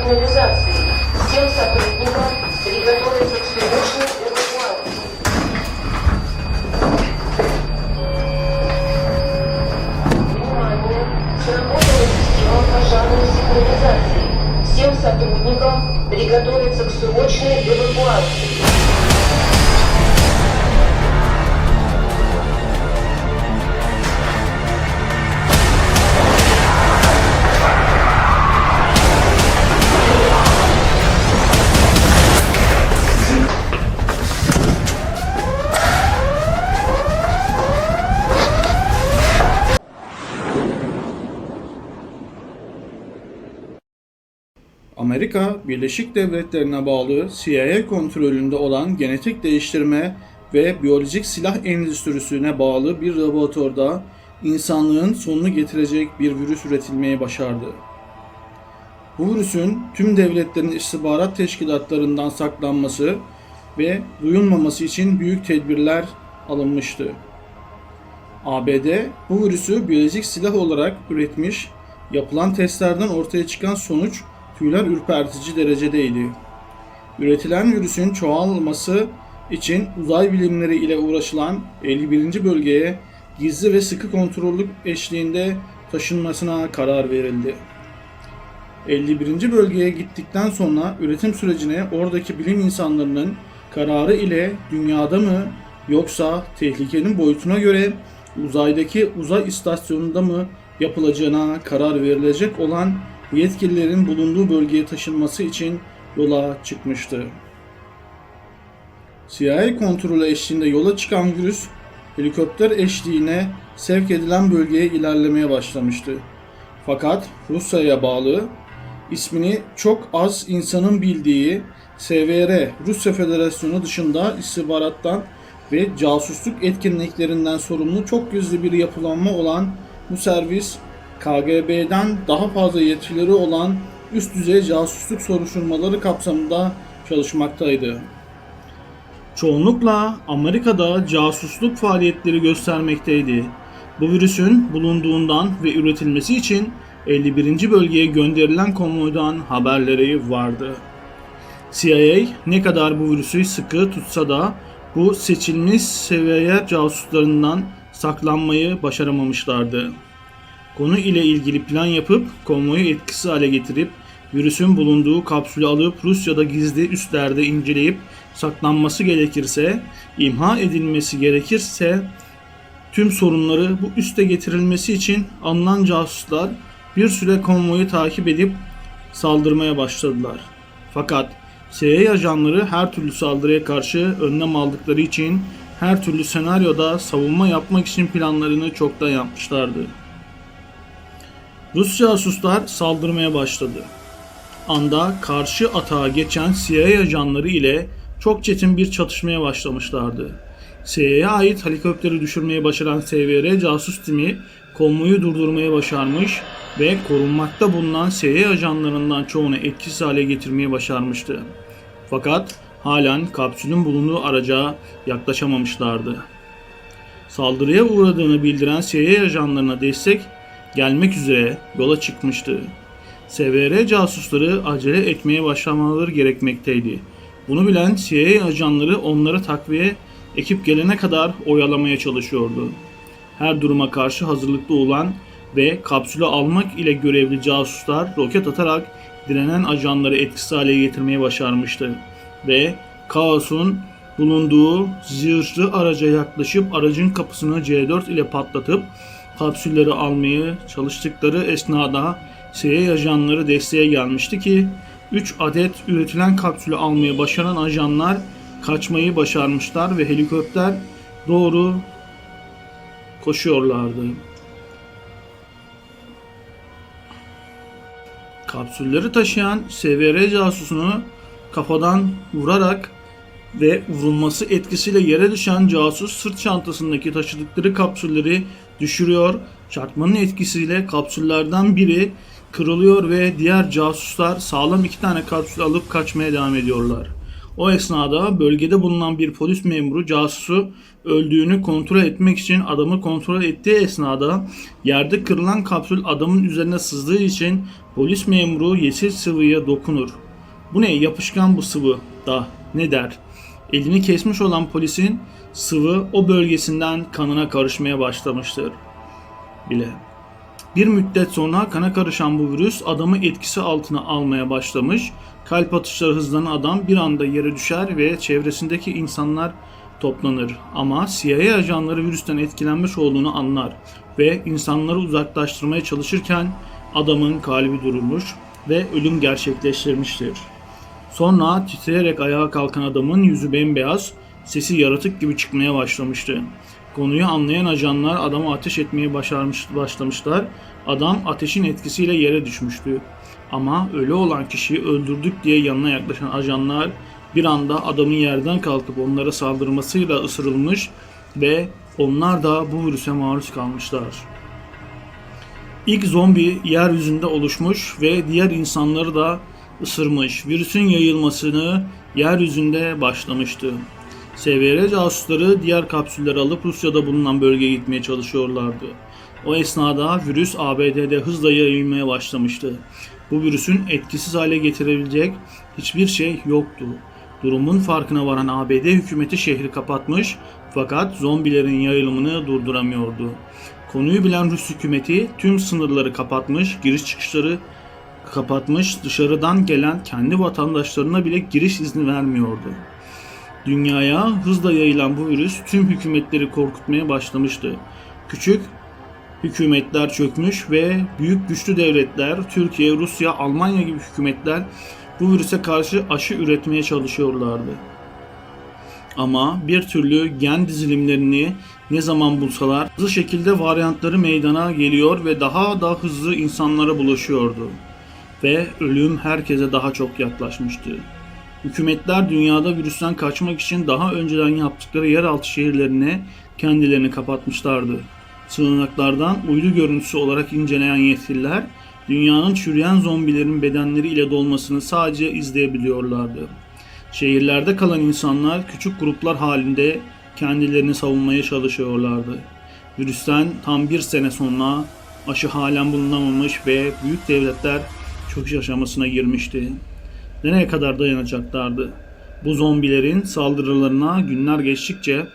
сигнализации. Всем сотрудникам приготовиться к срочной эвакуации. Внимание! Сработала система пожарной сигнализации. Всем сотрудникам приготовиться к срочной эвакуации. Amerika Birleşik Devletleri'ne bağlı CIA kontrolünde olan genetik değiştirme ve biyolojik silah endüstrisine bağlı bir laboratuvarda insanlığın sonunu getirecek bir virüs üretilmeyi başardı. Bu virüsün tüm devletlerin istihbarat teşkilatlarından saklanması ve duyulmaması için büyük tedbirler alınmıştı. ABD bu virüsü biyolojik silah olarak üretmiş, yapılan testlerden ortaya çıkan sonuç tüyler ürpertici derecedeydi. Üretilen virüsün çoğalması için uzay bilimleri ile uğraşılan 51. bölgeye gizli ve sıkı kontrollü eşliğinde taşınmasına karar verildi. 51. bölgeye gittikten sonra üretim sürecine oradaki bilim insanlarının kararı ile dünyada mı yoksa tehlikenin boyutuna göre uzaydaki uzay istasyonunda mı yapılacağına karar verilecek olan yetkililerin bulunduğu bölgeye taşınması için yola çıkmıştı. CIA kontrolü eşliğinde yola çıkan virüs, helikopter eşliğine sevk edilen bölgeye ilerlemeye başlamıştı. Fakat Rusya'ya bağlı, ismini çok az insanın bildiği SVR, Rusya Federasyonu dışında istihbarattan ve casusluk etkinliklerinden sorumlu çok gizli bir yapılanma olan bu servis, KGB'den daha fazla yetkileri olan üst düzey casusluk soruşturmaları kapsamında çalışmaktaydı. Çoğunlukla Amerika'da casusluk faaliyetleri göstermekteydi. Bu virüsün bulunduğundan ve üretilmesi için 51. bölgeye gönderilen konvoydan haberleri vardı. CIA ne kadar bu virüsü sıkı tutsa da bu seçilmiş seviye casuslarından saklanmayı başaramamışlardı. Konu ile ilgili plan yapıp konvoyu etkisiz hale getirip virüsün bulunduğu kapsülü alıp Rusya'da gizli üslerde inceleyip saklanması gerekirse, imha edilmesi gerekirse tüm sorunları bu üste getirilmesi için alınan casuslar bir süre konvoyu takip edip saldırmaya başladılar. Fakat CIA ajanları her türlü saldırıya karşı önlem aldıkları için her türlü senaryoda savunma yapmak için planlarını çoktan yapmışlardı. Rus casuslar saldırmaya başladı. Anda karşı atağa geçen CIA ajanları ile çok çetin bir çatışmaya başlamışlardı. CIA'ya ait helikopteri düşürmeye başaran SVR casus timi konvoyu durdurmaya başarmış ve korunmakta bulunan CIA ajanlarından çoğunu etkisiz hale getirmeye başarmıştı. Fakat halen kapsülün bulunduğu araca yaklaşamamışlardı. Saldırıya uğradığını bildiren CIA ajanlarına destek gelmek üzere yola çıkmıştı. SVR casusları acele etmeye başlamaları gerekmekteydi. Bunu bilen CIA ajanları onları takviye ekip gelene kadar oyalamaya çalışıyordu. Her duruma karşı hazırlıklı olan ve kapsülü almak ile görevli casuslar roket atarak direnen ajanları etkisiz hale getirmeye başarmıştı. Ve kaosun bulunduğu zırhlı araca yaklaşıp aracın kapısını C4 ile patlatıp kapsülleri almaya çalıştıkları esnada CIA ajanları desteğe gelmişti ki 3 adet üretilen kapsülü almayı başaran ajanlar kaçmayı başarmışlar ve helikopter doğru koşuyorlardı. Kapsülleri taşıyan SVR casusunu kafadan vurarak ve vurulması etkisiyle yere düşen casus sırt çantasındaki taşıdıkları kapsülleri düşürüyor. Çarpmanın etkisiyle kapsüllerden biri kırılıyor ve diğer casuslar sağlam 2 tane kapsül alıp kaçmaya devam ediyorlar. O esnada bölgede bulunan bir polis memuru casusu öldüğünü kontrol etmek için adamı kontrol ettiği esnada yerde kırılan kapsül adamın üzerine sızdığı için polis memuru yeşil sıvıya dokunur. Bu ne, yapışkan bu sıvı da ne der? Elini kesmiş olan polisin sıvı o bölgesinden kanına karışmaya başlamıştır bile. Bir müddet sonra kana karışan bu virüs adamı etkisi altına almaya başlamış. Kalp atışları hızlanan adam bir anda yere düşer ve çevresindeki insanlar toplanır. Ama CIA ajanları virüsten etkilenmiş olduğunu anlar ve insanları uzaklaştırmaya çalışırken adamın kalbi durmuş ve ölüm gerçekleştirmiştir. Sonra titreyerek ayağa kalkan adamın yüzü bembeyaz, sesi yaratık gibi çıkmaya başlamıştı. Konuyu anlayan ajanlar adama ateş etmeye başlamışlar. Adam ateşin etkisiyle yere düşmüştü. Ama ölü olan kişiyi öldürdük diye yanına yaklaşan ajanlar bir anda adamın yerden kalkıp onlara saldırmasıyla ısırılmış ve onlar da bu virüse maruz kalmışlar. İlk zombi yeryüzünde oluşmuş ve diğer insanları da ısırmış. Virüsün yayılmasını yeryüzünde başlamıştı. SVR casusları diğer kapsülleri alıp Rusya'da bulunan bölgeye gitmeye çalışıyorlardı. O esnada virüs ABD'de hızla yayılmaya başlamıştı. Bu virüsün etkisiz hale getirebilecek hiçbir şey yoktu. Durumun farkına varan ABD hükümeti şehri kapatmış fakat zombilerin yayılımını durduramıyordu. Konuyu bilen Rus hükümeti tüm sınırları kapatmış, giriş çıkışları kapatmış, dışarıdan gelen kendi vatandaşlarına bile giriş izni vermiyordu. Dünyaya hızla yayılan bu virüs tüm hükümetleri korkutmaya başlamıştı. Küçük hükümetler çökmüş ve büyük güçlü devletler, Türkiye, Rusya, Almanya gibi hükümetler bu virüse karşı aşı üretmeye çalışıyorlardı. Ama bir türlü gen dizilimlerini ne zaman bulsalar hızlı şekilde varyantları meydana geliyor ve daha da hızlı insanlara bulaşıyordu. Ve ölüm herkese daha çok yaklaşmıştı. Hükümetler dünyada virüsten kaçmak için daha önceden yaptıkları yeraltı şehirlerine kendilerini kapatmışlardı. Sığınaklardan uydu görüntüsü olarak inceleyen yetkililer, dünyanın çürüyen zombilerin bedenleri ile dolmasını sadece izleyebiliyorlardı. Şehirlerde kalan insanlar küçük gruplar halinde kendilerini savunmaya çalışıyorlardı. Virüsten tam bir sene sonra aşı halen bulunamamış ve büyük devletler çöküş aşamasına girmişti. Nereye kadar dayanacaklardı? Bu zombilerin saldırılarına günler geçtikçe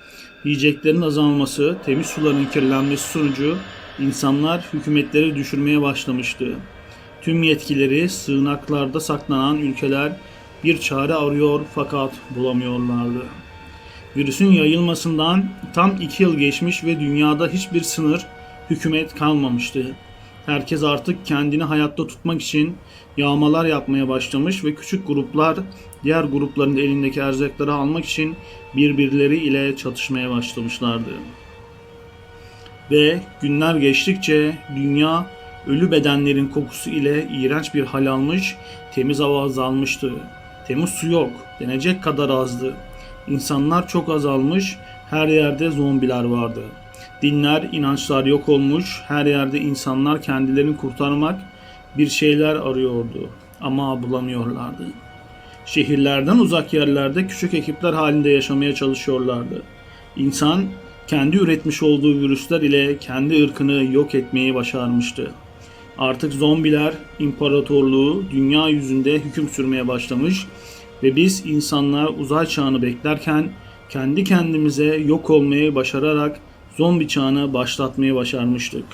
yiyeceklerin azalması, temiz suların kirlenmesi sonucu insanlar hükümetleri düşürmeye başlamıştı. Tüm yetkileri sığınaklarda saklanan ülkeler bir çare arıyor fakat bulamıyorlardı. Virüsün yayılmasından tam 2 yıl geçmiş ve dünyada hiçbir sınır, hükümet kalmamıştı. Herkes artık kendini hayatta tutmak için yağmalar yapmaya başlamış ve küçük gruplar diğer grupların elindeki erzakları almak için birbirleri ile çatışmaya başlamışlardı. Ve günler geçtikçe dünya ölü bedenlerin kokusu ile iğrenç bir hal almış, temiz hava azalmıştı. Temiz su yok, denecek kadar azdı. İnsanlar çok azalmış, her yerde zombiler vardı. Dinler, inançlar yok olmuş, her yerde insanlar kendilerini kurtarmak bir şeyler arıyordu ama bulamıyorlardı. Şehirlerden uzak yerlerde küçük ekipler halinde yaşamaya çalışıyorlardı. İnsan kendi üretmiş olduğu virüsler ile kendi ırkını yok etmeyi başarmıştı. Artık zombiler imparatorluğu dünya yüzünde hüküm sürmeye başlamış ve biz insanlar uzay çağını beklerken kendi kendimize yok olmayı başararak zombi çağını başlatmayı başarmıştık.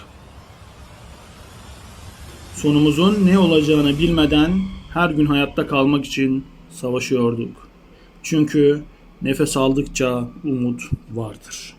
Sonumuzun ne olacağını bilmeden her gün hayatta kalmak için savaşıyorduk. Çünkü nefes aldıkça umut vardır.